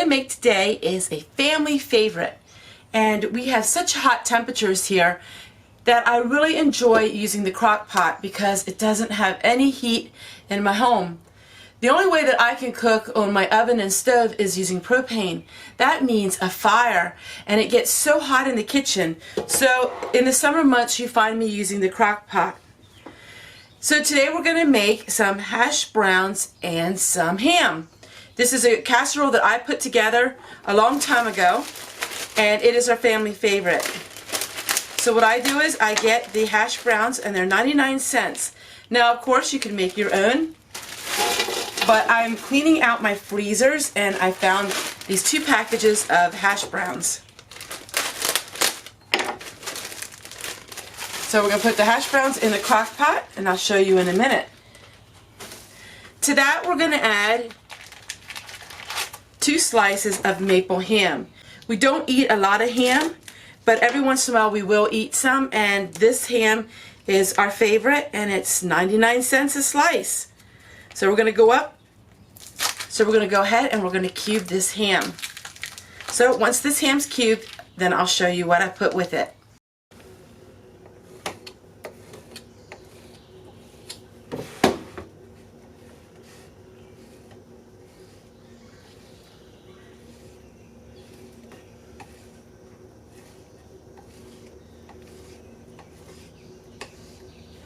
make today is a family favorite, and we have such hot temperatures here that I really enjoy using the crock pot because it doesn't have any heat in my home. The only way that I can cook on my oven and stove is using propane. That means a fire, and it gets so hot in the kitchen. So in the summer months you find me using the crock pot. So today we're going to make some hash browns and some ham. This is a casserole that I put together a long time ago, and it is our family favorite. So what I do is I get the hash browns, and they're 99 cents. Now of course you can make your own, but I'm cleaning out my freezers and I found these 2 packages of hash browns. So we're going to put the hash browns in the crock pot, and I'll show you in a minute. To that we're going to add 2 slices of maple ham. We don't eat a lot of ham, but every once in a while we will eat some, and this ham is our favorite, and it's 99 cents a slice. So we're going to go ahead and we're going to cube this ham. So once this ham's cubed, then I'll show you what I put with it.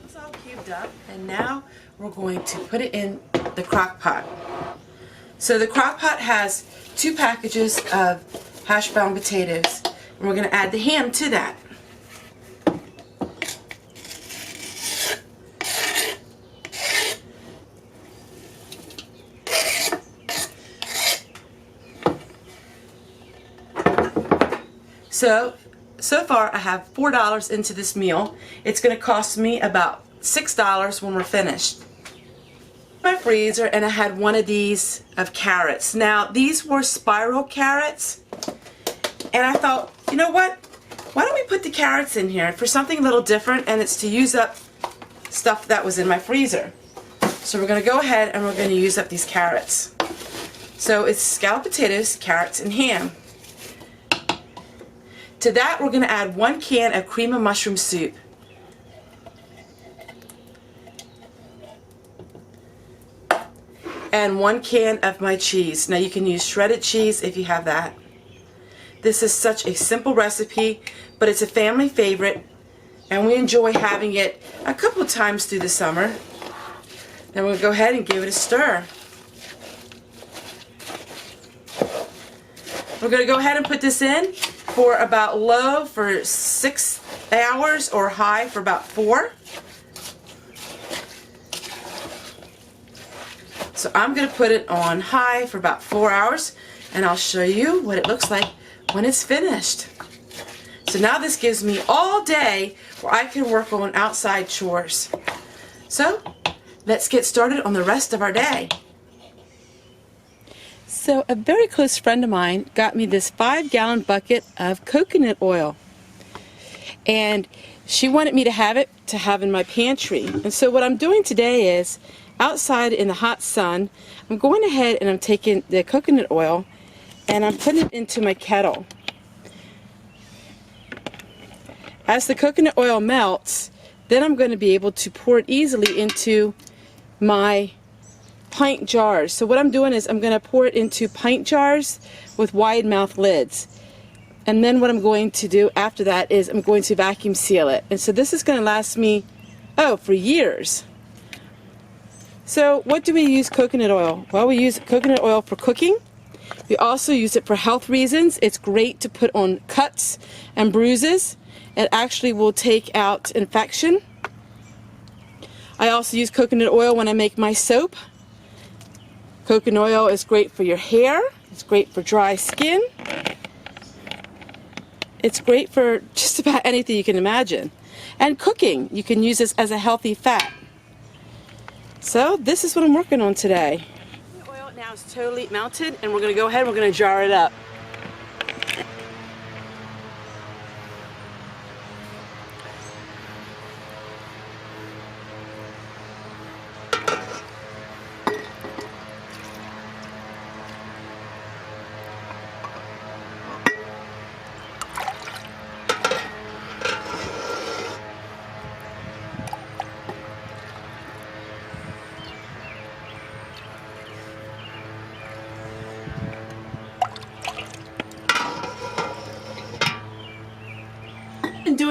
It's all cubed up, and now we're going to put it in the crock pot. So the crock pot has 2 packages of hash brown potatoes, and we're going to add the ham to that. So far I have $4 into this meal. It's going to cost me about $6 when we're finished. My freezer, and I had one of these of carrots. Now these were spiral carrots, and I thought, you know what, why don't we put the carrots in here for something a little different, and it's to use up stuff that was in my freezer. So we're going to go ahead and we're going to use up these carrots. So it's scalloped potatoes, carrots, and ham. To that we're going to add 1 can of cream of mushroom soup. And 1 can of my cheese. Now you can use shredded cheese if you have that. This is such a simple recipe, but it's a family favorite, and we enjoy having it a couple of times through the summer. Then we'll go ahead and give it a stir. We're going to go ahead and put this in for about low for 6 hours or high for about 4. So I'm going to put it on high for about 4 hours, and I'll show you what it looks like when it's finished. So now this gives me all day where I can work on outside chores. So let's get started on the rest of our day. So a very close friend of mine got me this 5-gallon bucket of coconut oil, and she wanted me to have it to have in my pantry. And so what I'm doing today is, outside in the hot sun, I'm going ahead and I'm taking the coconut oil and I'm putting it into my kettle. As the coconut oil melts, then I'm going to be able to pour it easily into my pint jars. So what I'm doing is I'm going to pour it into pint jars with wide mouth lids. And then what I'm going to do after that is I'm going to vacuum seal it. And so this is going to last me, for years. So what do we use coconut oil? Well, we use coconut oil for cooking. We also use it for health reasons. It's great to put on cuts and bruises. It actually will take out infection. I also use coconut oil when I make my soap. Coconut oil is great for your hair. It's great for dry skin. It's great for just about anything you can imagine. And cooking, you can use this as a healthy fat. So this is what I'm working on today. The oil now is totally melted, and we're going to go ahead and we're going to jar it up.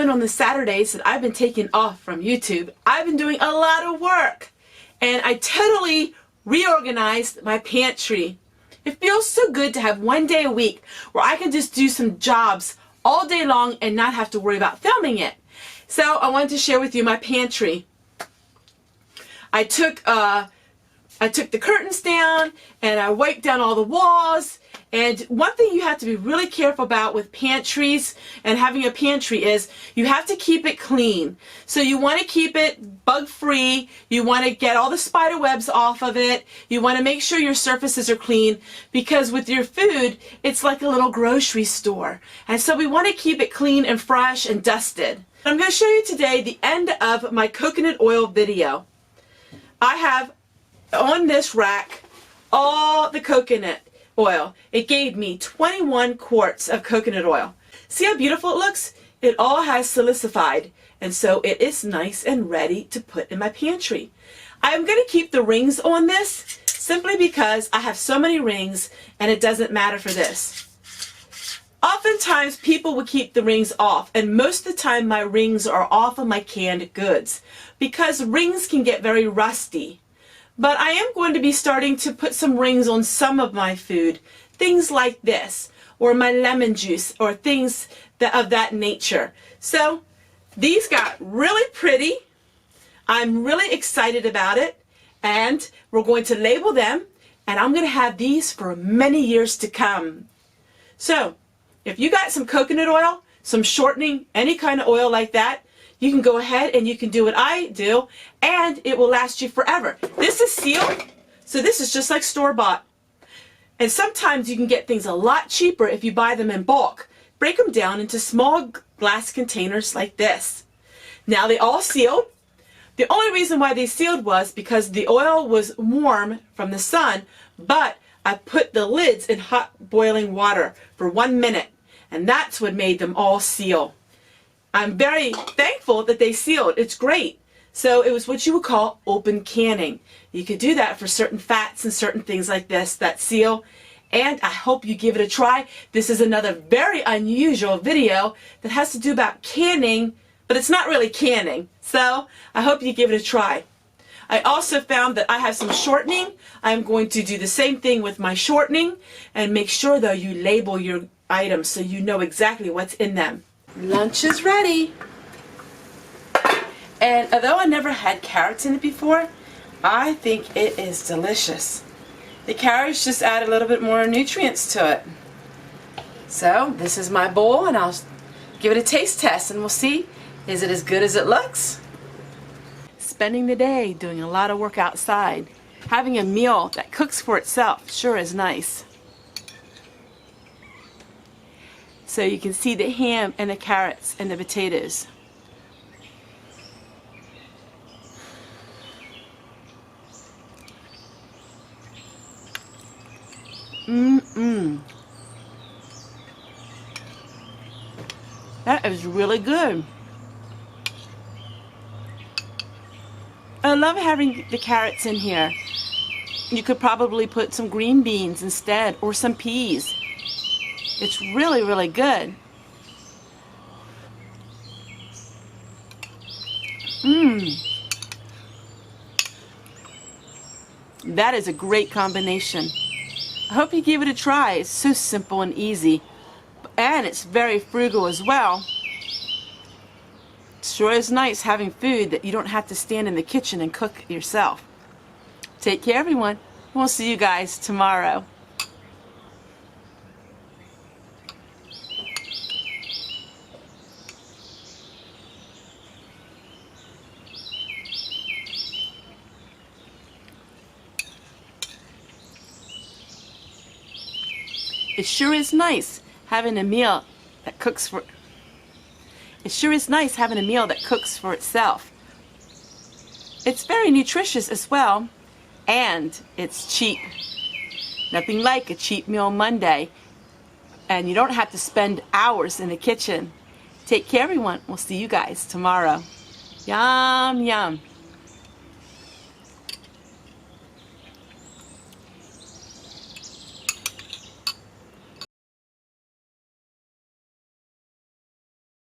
doing on the Saturdays that I've been taking off from YouTube, I've been doing a lot of work. And I totally reorganized my pantry. It feels so good to have one day a week where I can just do some jobs all day long and not have to worry about filming it. So I wanted to share with you my pantry. I took the curtains down and I wiped down all the walls. And one thing you have to be really careful about with pantries and having a pantry is you have to keep it clean. So you want to keep it bug-free. You want to get all the spider webs off of it. You want to make sure your surfaces are clean, because with your food, it's like a little grocery store. And so we want to keep it clean and fresh and dusted. I'm going to show you today the end of my coconut oil video. I have on this rack all the coconut oil. It gave me 21 quarts of coconut oil. See how beautiful it looks? It all has silicified, and so it is nice and ready to put in my pantry. I'm going to keep the rings on this simply because I have so many rings and it doesn't matter for this. Oftentimes people will keep the rings off, and most of the time my rings are off of my canned goods because rings can get very rusty. But I am going to be starting to put some rings on some of my food, things like this, or my lemon juice, or things of that nature. So these got really pretty. I'm really excited about it, and we're going to label them, and I'm going to have these for many years to come. So if you got some coconut oil, some shortening, any kind of oil like that, you can go ahead and you can do what I do, and it will last you forever. This is sealed, so this is just like store-bought. And sometimes you can get things a lot cheaper if you buy them in bulk. Break them down into small glass containers like this. Now they all sealed. The only reason why they sealed was because the oil was warm from the sun, but I put the lids in hot boiling water for 1 minute, and that's what made them all seal. I'm very thankful that they sealed. It's great. So it was what you would call open canning. You could do that for certain fats and certain things like this that seal. And I hope you give it a try. This is another very unusual video that has to do about canning, but it's not really canning. So I hope you give it a try. I also found that I have some shortening. I'm going to do the same thing with my shortening, and make sure though you label your items so you know exactly what's in them. Lunch is ready. And although I never had carrots in it before, I think it is delicious. The carrots just add a little bit more nutrients to it. So this is my bowl, and I'll give it a taste test and we'll see, is it as good as it looks? Spending the day doing a lot of work outside, having a meal that cooks for itself sure is nice. So you can see the ham and the carrots and the potatoes. That is really good. I love having the carrots in here. You could probably put some green beans instead, or some peas. It's really, really good. That is a great combination. I hope you give it a try. It's so simple and easy. And it's very frugal as well. It sure is nice having food that you don't have to stand in the kitchen and cook yourself. Take care, everyone. We'll see you guys tomorrow. It sure is nice having a meal that cooks for itself. It's very nutritious as well, and it's cheap. Nothing like a cheap meal Monday, and you don't have to spend hours in the kitchen. Take care, everyone. We'll see you guys tomorrow. Yum, yum.